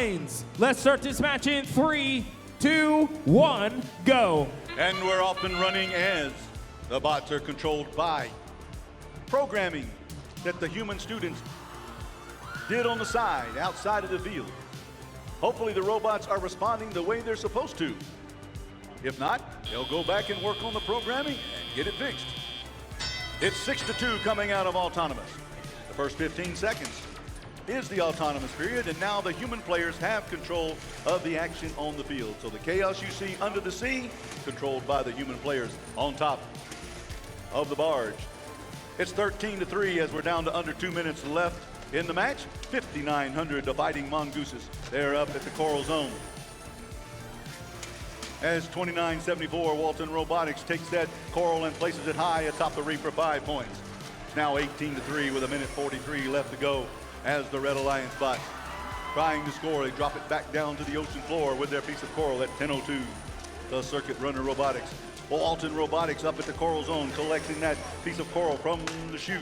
lines. Let's start this match in 3, 2, 1, go. And we're off and running as the bots are controlled by programming that the human students did on the side, outside of the field. Hopefully the robots are responding the way they're supposed to. If not, they'll go back and work on the programming and get it fixed. It's 6-2 coming out of autonomous. The first 15 seconds is the autonomous period, and now the human players have control of the action on the field. So the chaos you see under the sea, controlled by the human players on top of the barge. It's 13-3 as we're down to under 2 minutes left in the match. 5,900 the Fighting Mongooses. They're up at the coral zone. As 2974 Walton Robotics takes that coral and places it high atop the reef for 5 points. It's now 18-3 with 1:43 left to go as the Red Alliance bots trying to score. They drop it back down to the ocean floor with their piece of coral at 10:02. The Circuit Runner Robotics. Walton Robotics up at the coral zone collecting that piece of coral from the chute.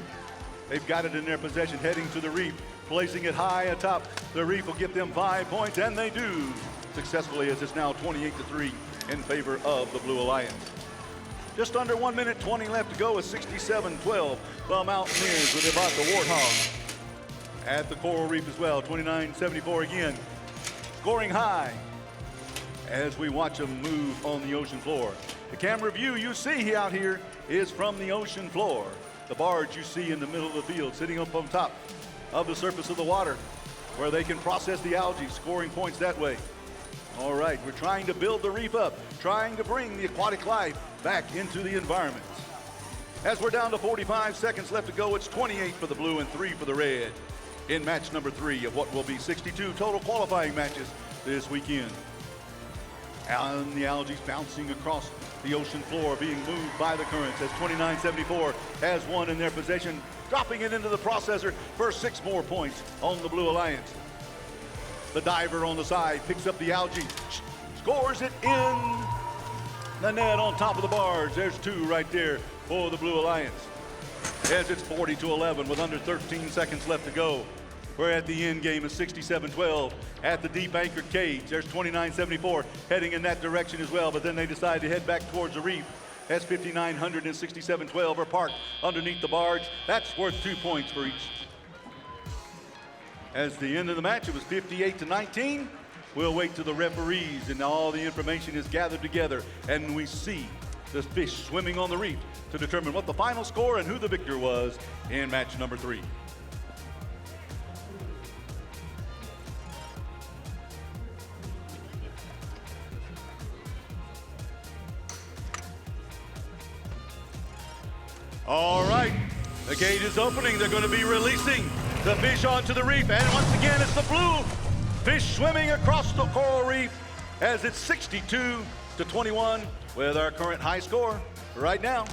They've got it in their possession, heading to the reef, placing it high atop the reef will get them 5 points, and they do successfully as it's now 28-3 in favor of the Blue Alliance. Just under 1:20 left to go is 67-12. The Mountaineers with about the Warthog at the coral reef as well. 2974 again, scoring high as we watch them move on the ocean floor. The camera view you see out here is from the ocean floor. The barge you see in the middle of the field, sitting up on top of the surface of the water, where they can process the algae, scoring points that way. All right, we're trying to build the reef up, trying to bring the aquatic life back into the environment. As we're down to 45 seconds left to go, it's 28 for the blue and 3 for the red in match number 3 of what will be 62 total qualifying matches this weekend. And the algae bouncing across the ocean floor, being moved by the currents as 2974 has one in their possession, dropping it into the processor for 6 more points on the Blue Alliance. The diver on the side picks up the algae, scores it in the net on top of the barge. There's 2 right there for the Blue Alliance. As it's 40-11 with under 13 seconds left to go. We're at the end game of 67-12 at the deep anchored cage. There's 2974 heading in that direction as well, but then they decide to head back towards the reef. As 5,900 and 67-12 are parked underneath the barge. That's worth 2 points for each. As the end of the match, it was 58-19. We'll wait till the referees and all the information is gathered together, and we see the fish swimming on the reef to determine what the final score and who the victor was in match number 3. All right, the gate is opening. They're going to be releasing the fish onto the reef. And once again, it's the blue fish swimming across the coral reef as it's 62-21 with our current high score right now.